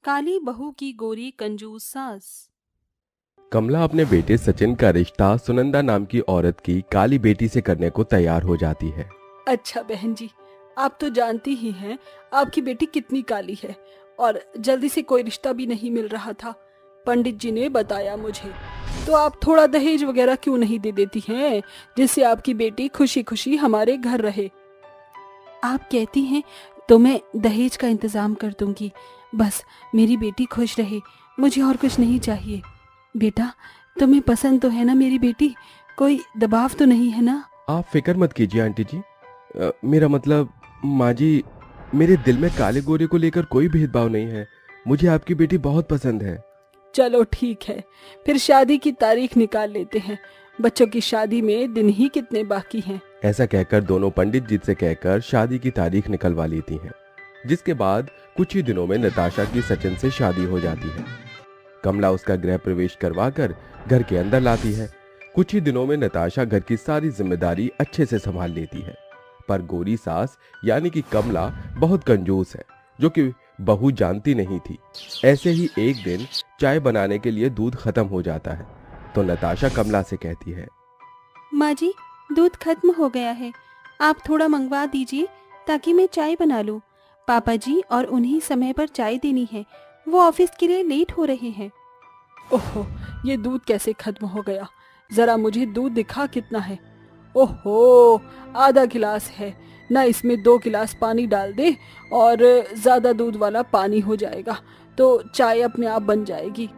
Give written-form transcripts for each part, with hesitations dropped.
काली बहू की गोरी कंजूस सास। कमला अपने बेटे सचिन का रिश्ता सुनंदा नाम की औरत की काली बेटी से करने को तैयार हो जाती है। अच्छा बहन जी, आप तो जानती ही हैं आपकी बेटी कितनी काली है और जल्दी से कोई रिश्ता भी नहीं मिल रहा था। पंडित जी ने बताया मुझे। तो आप थोड़ा दहेज वगैरह क्यों नहीं दे देती हैं, जिससे आपकी बेटी खुशी खुशी हमारे घर रहे। आप कहती हैं तो मैं दहेज का इंतजाम कर दूंगी, बस मेरी बेटी खुश रहे, मुझे और कुछ नहीं चाहिए। बेटा, तुम्हें पसंद तो है ना मेरी बेटी? कोई दबाव तो नहीं है ना? आप फिक्र मत कीजिए आंटी जी। मेरा मतलब माँ जी, मेरे दिल में काले गोरे को लेकर कोई भेदभाव नहीं है। मुझे आपकी बेटी बहुत पसंद है। चलो ठीक है, फिर शादी की तारीख निकाल लेते हैं। बच्चों की शादी में दिन ही कितने बाकी हैं। ऐसा कहकर दोनों पंडित जी से कहकर शादी की तारीख निकलवा लेती हैं, जिसके बाद कुछ ही दिनों में नताशा की सचिन से शादी हो जाती है। कमला उसका गृह प्रवेश करवाकर घर के अंदर लाती है। कुछ ही दिनों में नताशा घर की सारी जिम्मेदारी अच्छे से संभाल लेती है, पर गोरी सास यानी कि कमला बहुत कंजूस है, जो कि बहू जानती नहीं थी। ऐसे ही एक दिन चाय बनाने के लिए दूध खत्म हो जाता है, तो नताशा कमला से कहती है, माँ जी, दूध खत्म हो गया है, आप थोड़ा मंगवा दीजिए ताकि मैं चाय बना लूँ। पापा जी और उन्हीं समय पर चाय देनी है, वो ऑफिस के लिए लेट हो रहे हैं। ओहो, ये दूध कैसे खत्म हो गया? जरा मुझे दूध दिखा कितना है। ओहो, आधा गिलास है ना, इसमें 2 गिलास पानी डाल दे और ज्यादा दूध वाला पानी हो जाएगा तो चाय अपने आप बन जाएगी।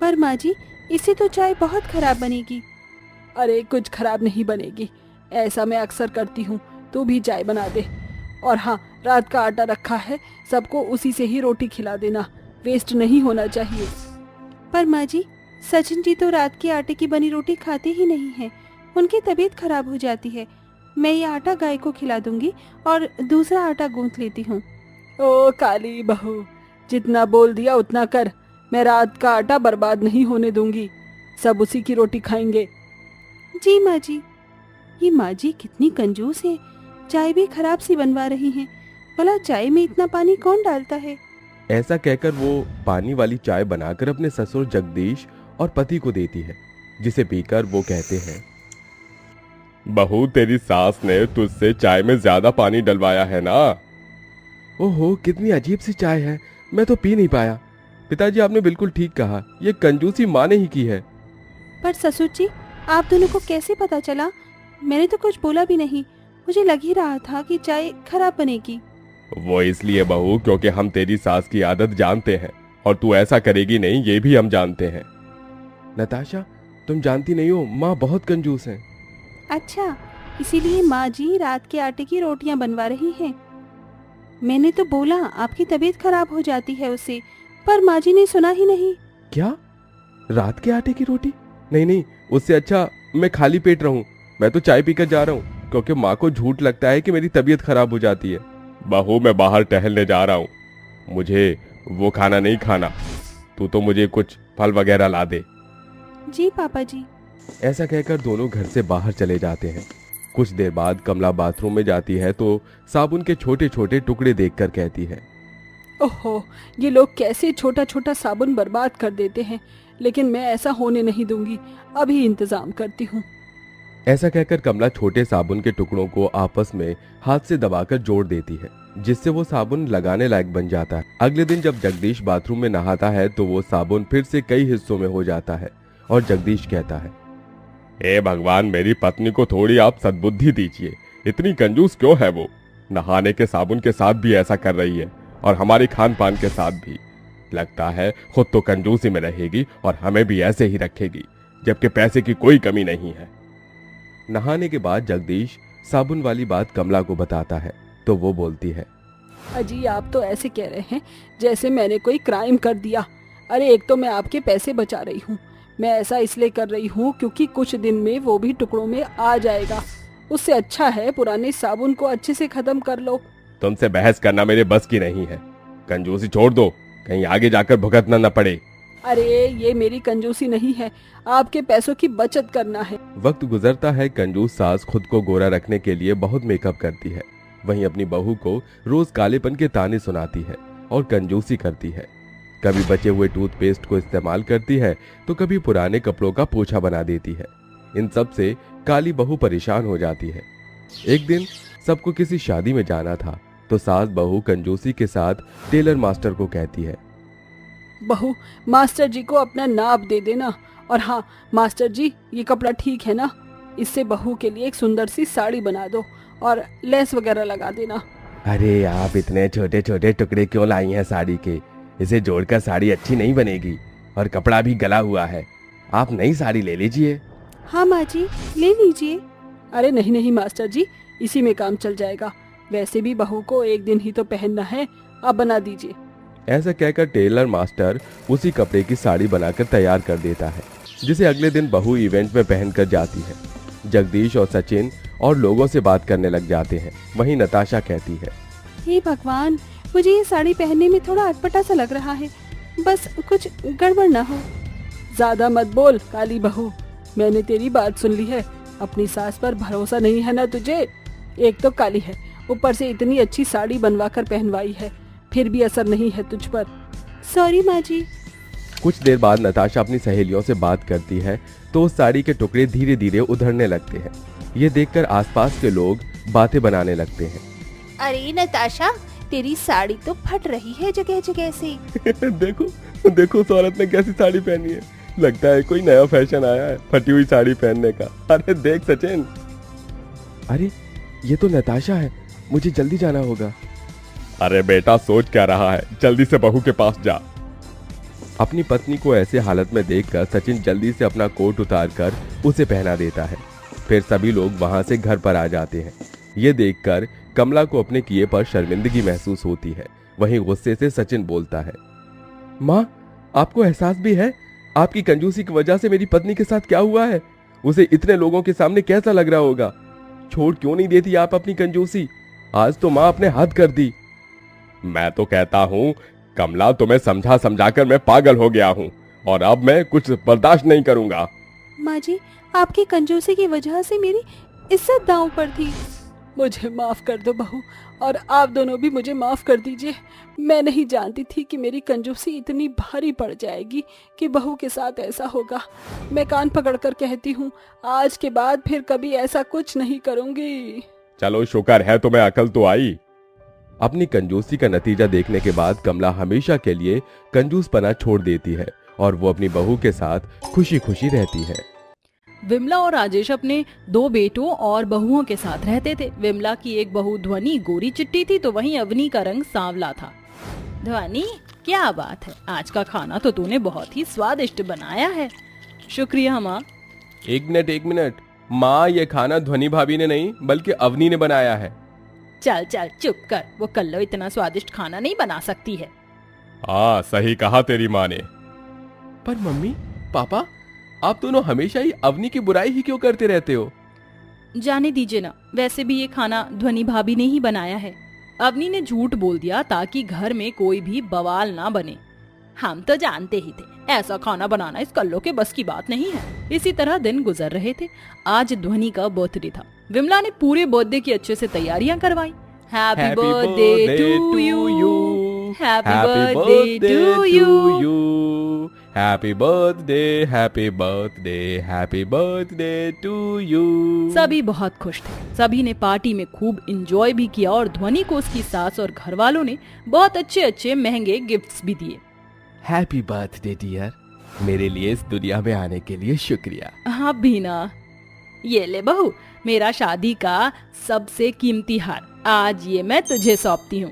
पर माँ जी, इससे तो चाय बहुत खराब बनेगी। अरे कुछ खराब नहीं बनेगी, ऐसा मैं अक्सर करती हूँ। तू भी चाय बना दे। और हाँ, रात का आटा रखा है, सबको उसी से ही रोटी खिला देना, वेस्ट नहीं होना चाहिए। पर माँ जी, सचिन जी तो रात के आटे की बनी रोटी खाते ही नहीं हैं, उनकी तबीयत खराब हो जाती है। मैं ये आटा गाय को खिला दूंगी और दूसरा आटा गूंथ लेती हूँ। ओ काली बहू, जितना बोल दिया उतना कर। मैं रात का आटा बर्बाद नहीं होने दूंगी, सब उसी की रोटी खाएंगे। जी माँ जी। ये माँ जी कितनी कंजूस है, चाय भी खराब सी बनवा रही हैं। भला चाय में इतना पानी कौन डालता है? ऐसा कहकर वो पानी वाली चाय बनाकर अपने ससुर जगदीश और पति को देती है, जिसे पीकर वो कहते हैं, बहू तेरी सास ने तुझसे चाय में ज्यादा पानी डलवाया है ना। ओहो, कितनी अजीब सी चाय है, मैं तो पी नहीं पाया। पिताजी, आपने बिल्कुल ठीक कहा, ये कंजूसी माँ ने ही की है। पर ससुर जी, आप दोनों को कैसे पता चला? मैंने तो कुछ बोला भी नहीं, मुझे लग ही रहा था कि चाय खराब बनेगी। वो इसलिए बहू, क्योंकि हम तेरी सास की आदत जानते हैं और तू ऐसा करेगी नहीं, ये भी हम जानते हैं। नताशा, तुम जानती नहीं हो, माँ बहुत कंजूस है। अच्छा, इसीलिए माँ जी रात के आटे की रोटियां बनवा रही हैं। मैंने तो बोला आपकी तबीयत खराब हो जाती है उससे, पर माँ जी ने सुना ही नहीं। क्या? रात के आटे की रोटी? नहीं नहीं, उससे अच्छा मैं खाली पेट रहूं। मैं तो चाय पीकर जा रहा हूं, क्योंकि माँ को झूठ लगता है कि मेरी तबीयत खराब हो जाती है। बहू, मैं बाहर टहलने जा रहा हूं, मुझे वो खाना नहीं खाना। तू तो मुझे कुछ फल वगैरह ला दे। जी पापा जी। ऐसा कहकर दोनों घर से बाहर चले जाते हैं। कुछ देर बाद कमला बाथरूम में जाती है तो साबुन के छोटे छोटे टुकड़े देखकर कहती है, ओहो, ये लोग कैसे छोटा छोटा साबुन बर्बाद कर देते हैं, लेकिन मैं ऐसा होने नहीं दूंगी, अभी इंतजाम करती हूँ। ऐसा कहकर कमला छोटे साबुन के टुकड़ों को आपस में हाथ से दबाकर जोड़ देती है, जिससे वो साबुन लगाने लायक बन जाता है। अगले दिन जब जगदीश बाथरूम में नहाता है तो वो साबुन फिर से कई हिस्सों में हो जाता है और जगदीश कहता है, हे भगवान, मेरी पत्नी को थोड़ी आप सद्बुद्धि दीजिए। इतनी कंजूस क्यों है वो? नहाने के साबुन के साथ भी ऐसा कर रही है और हमारे खान पान के साथ भी। लगता है खुद तो कंजूसी में रहेगी और हमें भी ऐसे ही रखेगी, जबकि पैसे की कोई कमी नहीं है। नहाने के बाद जगदीश साबुन वाली बात कमला को बताता है तो वो बोलती है, अजी, आप तो ऐसे कह रहे हैं जैसे मैंने कोई क्राइम कर दिया। अरे एक तो मैं आपके पैसे बचा रही हूँ, मैं ऐसा इसलिए कर रही हूँ क्योंकि कुछ दिन में वो भी टुकड़ों में आ जाएगा। उससे अच्छा है पुराने साबुन को अच्छे से खत्म कर लो। तुमसे बहस करना मेरे बस की नहीं है। कंजूसी छोड़ दो, कहीं आगे जाकर भुगतना न पड़े। अरे ये मेरी कंजूसी नहीं है, आपके पैसों की बचत करना है। वक्त गुजरता है, कंजूस सास खुद को गोरा रखने के लिए बहुत मेकअप करती है, वहीं अपनी बहू को रोज कालेपन के ताने सुनाती है और कंजूसी करती है। कभी बचे हुए टूथपेस्ट को इस्तेमाल करती है तो कभी पुराने कपड़ों का पोछा बना देती है। इन सब से काली बहू परेशान हो जाती है। एक दिन सबको किसी शादी में जाना था तो सास बहू कंजूसी के साथ टेलर मास्टर को कहती है, बहू, मास्टर जी को अपना नाप दे देना। और हाँ मास्टर जी, ये कपड़ा ठीक है ना? इससे बहू के लिए एक सुंदर सी साड़ी बना दो और लेस वगैरह लगा देना। अरे आप इतने छोटे छोटे टुकड़े क्यों लाई हैं साड़ी के? इसे जोड़कर साड़ी अच्छी नहीं बनेगी और कपड़ा भी गला हुआ है। आप नई साड़ी ले लीजिए। हाँ माँ जी, ले लीजिए। अरे नहीं नहीं मास्टर जी, इसी में काम चल जाएगा। वैसे भी बहू को एक दिन ही तो पहनना है, आप बना दीजिए। ऐसा कहकर टेलर मास्टर उसी कपड़े की साड़ी बनाकर तैयार कर देता है, जिसे अगले दिन बहू इवेंट में पहनकर जाती है। जगदीश और सचिन और लोगों से बात करने लग जाते हैं। वहीं नताशा कहती है, हे भगवान, मुझे ये साड़ी पहनने में थोड़ा अटपटा सा लग रहा है, बस कुछ गड़बड़ ना हो। ज्यादा मत बोल काली बहू, मैंने तेरी बात सुन ली है। अपनी सास पर भरोसा नहीं है ना तुझे? एक तो काली है, ऊपर से इतनी अच्छी साड़ी बनवा कर पहनवाई है, फिर भी असर नहीं है तुझ पर। सॉरी माँ जी। कुछ देर बाद नताशा अपनी सहेलियों से बात करती है तो उस साड़ी के टुकड़े धीरे धीरे उधड़ने लगते हैं। ये देखकर आसपास के लोग बातें बनाने लगते हैं। अरे नताशा, तेरी साड़ी तो फट रही है जगह जगह से। देखो देखो उस औरत ने कैसी साड़ी पहनी है। लगता है कोई नया फैशन आया है फटी हुई साड़ी पहनने का। अरे देख सचिन, अरे ये तो नताशा है, मुझे जल्दी जाना होगा। अरे बेटा सोच क्या रहा है, जल्दी से बहू के पास जा। अपनी पत्नी को ऐसे हालत में देखकर सचिन जल्दी से अपना कोट उतारकर उसे पहना देता है। फिर सभी लोग वहां से घर पर आ जाते हैं। ये देखकर कमला को अपने किए पर शर्मिंदगी महसूस होती है। वहीं गुस्से से सचिन बोलता है, माँ, आपको एहसास भी है आपकी कंजूसी की वजह से मेरी पत्नी के साथ क्या हुआ है? उसे इतने लोगों के सामने कैसा लग रहा होगा? छोड़ क्यों नहीं देती आप अपनी कंजूसी? आज तो माँ आपने हद कर दी। मैं तो कहता हूँ कमला, तुम्हें समझा समझाकर मैं पागल हो गया हूँ और अब मैं कुछ बर्दाश्त नहीं करूंगा। माँ जी, आपकी कंजूसी की वजह से मेरी इज्जत दांव पर थी। मुझे माफ कर दो बहू, और आप दोनों भी मुझे माफ कर दीजिए। मैं नहीं जानती थी कि मेरी कंजूसी इतनी भारी पड़ जाएगी कि बहू के साथ ऐसा होगा। मैं कान पकड़कर कहती हूँ, आज के बाद फिर कभी ऐसा कुछ नहीं करूँगी। चलो शुक्र है तुम्हें अकल तो आई। अपनी कंजूसी का नतीजा देखने के बाद कमला हमेशा के लिए कंजूसपना छोड़ देती है और वो अपनी बहू के साथ खुशी खुशी रहती है। विमला और राजेश अपने 2 बेटों और बहुओं के साथ रहते थे। विमला की एक बहू ध्वनि गोरी चिट्टी थी तो वहीं अवनी का रंग सांवला था। ध्वनि, क्या बात है, आज का खाना तो तूने बहुत ही स्वादिष्ट बनाया है। शुक्रिया माँ। एक मिनट माँ, ये खाना ध्वनि भाभी ने नहीं बल्कि अवनी ने बनाया है। चल चल चुप कर, वो कल्लो इतना स्वादिष्ट खाना नहीं बना सकती है। हाँ सही कहा तेरी माँ ने। पर मम्मी पापा, आप दोनों हमेशा ही अवनी की बुराई ही क्यों करते रहते हो? जाने दीजिए ना, वैसे भी ये खाना ध्वनि भाभी ने ही बनाया है। अवनी ने झूठ बोल दिया ताकि घर में कोई भी बवाल ना बने। हम तो जानते ही थे ऐसा खाना बनाना इस कल्लो के बस की बात नहीं है। इसी तरह दिन गुजर रहे थे। आज ध्वनि का बर्थडे था। विमला ने पूरे बर्थडे की अच्छे से तैयारियां करवाई। Happy birthday to you, happy birthday to you, happy birthday, happy birthday, happy birthday to you. सभी बहुत खुश थे। सभी ने पार्टी में खूब एंजॉय भी किया और ध्वनि को उसकी सास और घर वालों ने बहुत अच्छे अच्छे महंगे गिफ्ट्स भी दिए। हैप्पी बर्थडे डियर, मेरे लिए इस दुनिया में आने के लिए शुक्रिया। हाँ भी ना, ये ले बहू, मेरा शादी का सबसे कीमती हार, आज ये मैं तुझे सौंपती हूँ।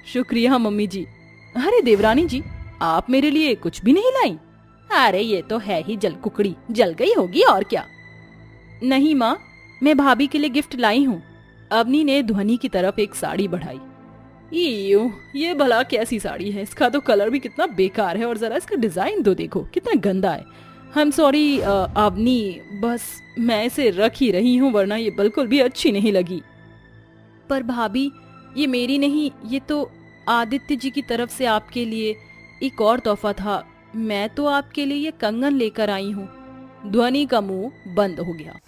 शुक्रिया मम्मी जी। अरे देवरानी जी, आप मेरे लिए कुछ भी नहीं लाई? अरे ये तो है ही जल कुकड़ी, जल गई होगी और क्या। नहीं माँ, मैं भाभी के लिए गिफ्ट लाई हूँ। अवनी ने ध्वनि की तरफ एक साड़ी बढ़ाई। ये भला कैसी साड़ी है? इसका तो कलर भी कितना बेकार है और जरा इसका डिजाइन तो देखो कितना गंदा है। हम सॉरी अवनी, बस मैं इसे रख ही रही हूँ, वरना ये बिल्कुल भी अच्छी नहीं लगी। पर भाभी, ये मेरी नहीं, ये तो आदित्य जी की तरफ से आपके लिए एक और तोहफा था। मैं तो आपके लिए ये कंगन लेकर आई हूँ। ध्वनि का मुंह बंद हो गया।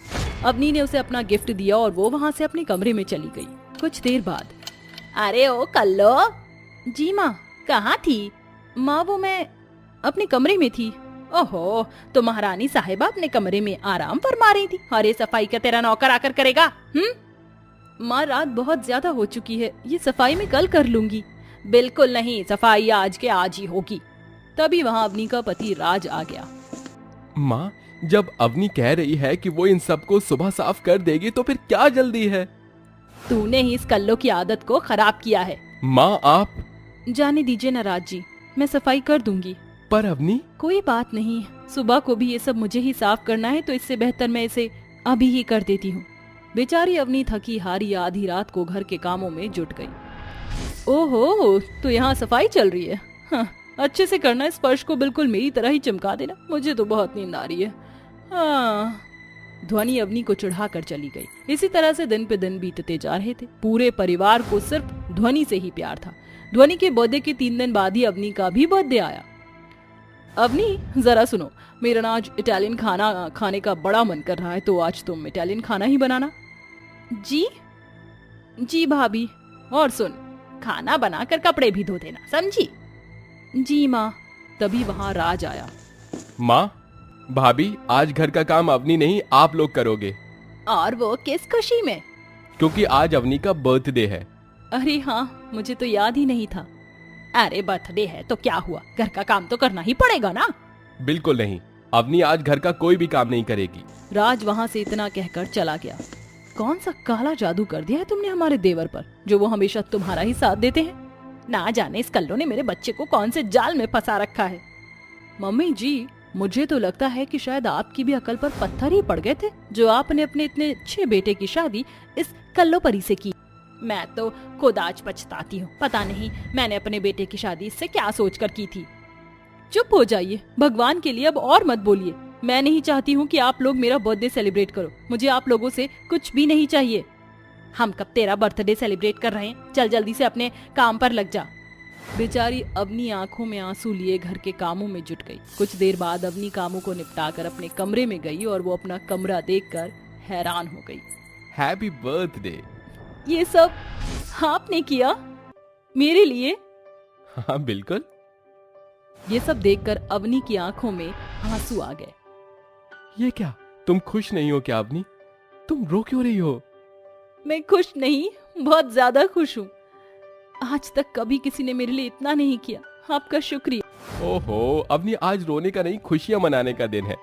अवनी ने उसे अपना गिफ्ट दिया और वो वहां से अपने कमरे में चली गई। कुछ देर बाद, अरे ओ कल्लो। जी माँ, कहाँ थी? माँ वो मैं अपने कमरे में थी। ओहो, तो महारानी साहिबा अपने कमरे में आराम फरमा रही थी और ये सफाई का तेरा नौकर आकर करेगा? माँ रात बहुत ज्यादा हो चुकी है, ये सफाई मैं कल कर लूंगी। बिल्कुल नहीं, सफाई आज के आज ही होगी। तभी वहाँ अवनी का पति राज आ गया। माँ, जब अवनी कह रही है कि वो इन सबको सुबह साफ कर देगी तो फिर क्या जल्दी है? तूने ही इस कल्लो की आदत को खराब किया है। माँ आप। जाने दीजिए ना राज जी, मैं सफाई कर दूंगी। पर अवनी। कोई बात नहीं, सुबह को भी ये सब मुझे ही साफ करना है, तो इससे बेहतर मैं इसे अभी ही कर देती हूँ। बेचारी अवनी थकी हारी आधी रात को घर के कामों में जुट गई। ओहो, तो यहाँ सफाई चल रही है। हाँ, अच्छे से करना, इस फर्श को बिल्कुल मेरी तरह ही चमका देना। मुझे तो बहुत नींद आ रही है। हाँ। ध्वनि अवनी को चढ़ा कर चली गई। इसी तरह से दिन पे दिन बीतते जा रहे थे। पूरे परिवार को सिर्फ ध्वनि से ही प्यार था। ध्वनि के बर्थडे के 3 दिन बाद ही अवनी का भी बर्थडे आया। अवनी जरा सुनो, मेरा ना आज इटालियन खाना खाने का बड़ा मन कर रहा है, तो आज तुम इटालियन खाना ही बनाना। जी जी भाभी। और सुन, खाना बनाकर कपड़े भी धो देना, समझी? जी माँ। तभी वहाँ राज आया। माँ, भाभी आज घर का काम अवनी नहीं आप लोग करोगे। और वो किस खुशी में? क्योंकि आज अवनी का बर्थडे है। अरे हाँ, मुझे तो याद ही नहीं था। अरे बर्थडे है तो क्या हुआ, घर का काम तो करना ही पड़ेगा ना। बिल्कुल नहीं, अवनी आज घर का कोई भी काम नहीं करेगी। राज वहाँ से इतना कहकर चला गया। कौन सा काला जादू कर दिया है तुमने हमारे देवर पर, जो वो हमेशा तुम्हारा ही साथ देते हैं? ना जाने इस कल्लो ने मेरे बच्चे को कौन से जाल में फंसा रखा है। मम्मी जी, मुझे तो लगता है कि शायद आपकी भी अकल पर पत्थर ही पड़ गए थे, जो आपने अपने इतने अच्छे बेटे की शादी इस कल्लो परी से की। मैं तो खुद आज पछताती हूँ। पता नहीं मैंने अपने बेटे की शादी इससे क्या सोचकर की थी। चुप हो जाइए, भगवान के लिए अब और मत बोलिए। मैं नहीं चाहती हूँ कि आप लोग मेरा बर्थडे सेलिब्रेट करो। मुझे आप लोगों से कुछ भी नहीं चाहिए। हम कब तेरा बर्थडे सेलिब्रेट कर रहे हैं? चल जल्दी से अपने काम पर लग जा। बेचारी अवनी आंखों में आंसू लिए घर के कामों में जुट गई। कुछ देर बाद अवनी कामों को निपटाकर अपने कमरे में गई और वो अपना कमरा देखकर हैरान हो गई। Happy birthday. ये सब आपने किया मेरे लिए? हाँ बिल्कुल। ये सब देखकर अवनी की आंखों में आंसू आ गए। ये क्या, तुम खुश नहीं हो क्या अवनी? तुम रो क्यों रही हो? मैं खुश नहीं, बहुत ज्यादा खुश हूँ। आज तक कभी किसी ने मेरे लिए इतना नहीं किया। आपका शुक्रिया। ओहो अवनी, आज रोने का नहीं खुशियां मनाने का दिन है।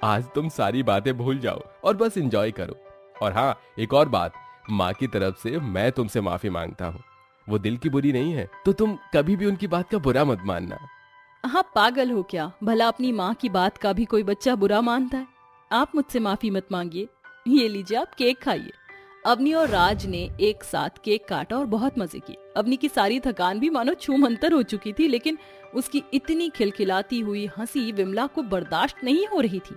आज तुम सारी बातें भूल जाओ और बस एंजॉय करो। और हाँ, एक और बात, माँ की तरफ से मैं तुमसे माफी मांगता हूँ। वो दिल की बुरी नहीं है, तो तुम कभी भी उनकी बात का बुरा मत मानना। हाँ, पागल हो क्या? भला अपनी माँ की बात का भी कोई बच्चा बुरा मानता है? आप मुझसे माफी मत मांगिए। ये लीजिए, आप केक खाइए। अवनी और राज ने एक साथ केक काटा और बहुत मजे किए। अवनी की सारी थकान भी मानो छूमंतर हो चुकी थी, लेकिन उसकी इतनी खिलखिलाती हुई हंसी विमला को बर्दाश्त नहीं हो रही थी।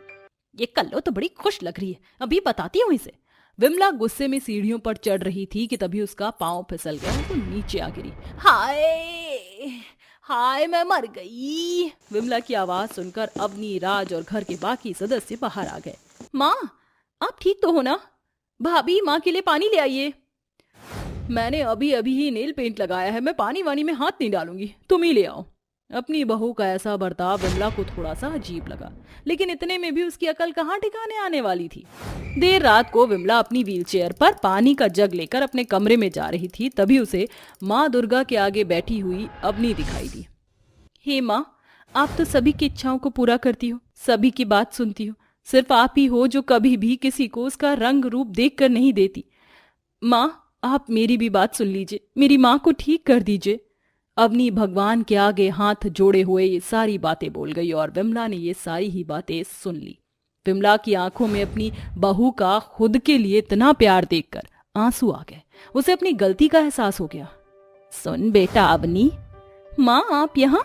ये कल्लो तो बड़ी खुश लग रही है, अभी बताती हूँ इसे। विमला गुस्से में सीढ़ियों पर चढ़ रही थी कि तभी उसका पांव फिसल गया और वो नीचे आ गिरी। हाय हाय, मैं मर गई। विमला की आवाज सुनकर अवनी, राज और घर के बाकी सदस्य बाहर आ गए। माँ, आप ठीक तो हो ना? भाभी, माँ के लिए पानी ले आइए। मैंने अभी अभी ही नेल पेंट लगाया है, मैं पानी वानी में हाथ नहीं डालूंगी, तुम ही ले आओ। अपनी बहू का ऐसा बर्ताव विमला को थोड़ा सा अजीब लगा, लेकिन इतने में भी उसकी अकल कहाँ ठिकाने आने वाली थी। देर रात को विमला अपनी व्हीलचेयर पर पानी का जग लेकर अपने कमरे में जा रही थी, तभी उसे माँ दुर्गा के आगे बैठी हुई अवनी दिखाई दी। हे माँ, आप तो सभी की इच्छाओं को पूरा करती हो, सभी की बात सुनती हो। सिर्फ आप ही हो जो कभी भी किसी को उसका रंग रूप देखकर नहीं देती। माँ, आप मेरी भी बात सुन लीजिए, मेरी माँ को ठीक कर दीजिए। अवनी भगवान के आगे हाथ जोड़े हुए ये सारी बातें बोल गई और विमला ने ये सारी ही बातें सुन ली। विमला की आंखों में अपनी बहू का खुद के लिए इतना प्यार देखकर आंसू आ गए। उसे अपनी गलती का एहसास हो गया। सुन बेटा अवनी। माँ, आप यहाँ?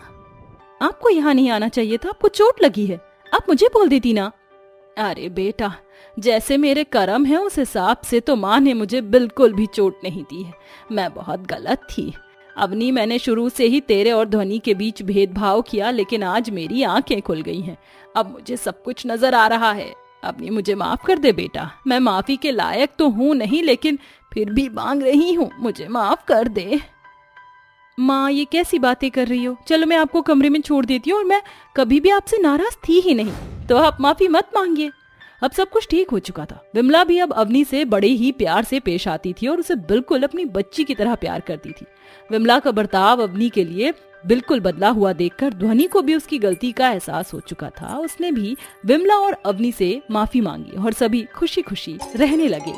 आपको यहाँ नहीं आना चाहिए था, आपको चोट लगी है, आप मुझे बोल देती ना। अरे बेटा, जैसे मेरे कर्म है उस हिसाब से तो माँ ने मुझे बिल्कुल भी चोट नहीं दी है। मैं बहुत गलत थी अवनी, मैंने शुरू से ही तेरे और ध्वनि के बीच भेदभाव किया, लेकिन आज मेरी आंखें खुल गई हैं। अब मुझे सब कुछ नजर आ रहा है। अवनी, मुझे माफ कर दे बेटा। मैं माफी के लायक तो हूँ नहीं, लेकिन फिर भी मांग रही हूँ, मुझे माफ कर दे। माँ ये कैसी बातें कर रही हो, चलो मैं आपको कमरे में छोड़ देती हूँ, और मैं कभी भी आपसे नाराज थी ही नहीं, तो आप माफी मत मांगिए। अब सब कुछ ठीक हो चुका था। विमला भी अब अवनी से बड़े ही प्यार से पेश आती थी और उसे बिल्कुल अपनी बच्ची की तरह प्यार करती थी। विमला का बर्ताव अवनी के लिए बिल्कुल बदला हुआ देखकर ध्वनि को भी उसकी गलती का एहसास हो चुका था। उसने भी विमला और अवनी से माफी मांगी और सभी खुशी खुशी रहने लगे।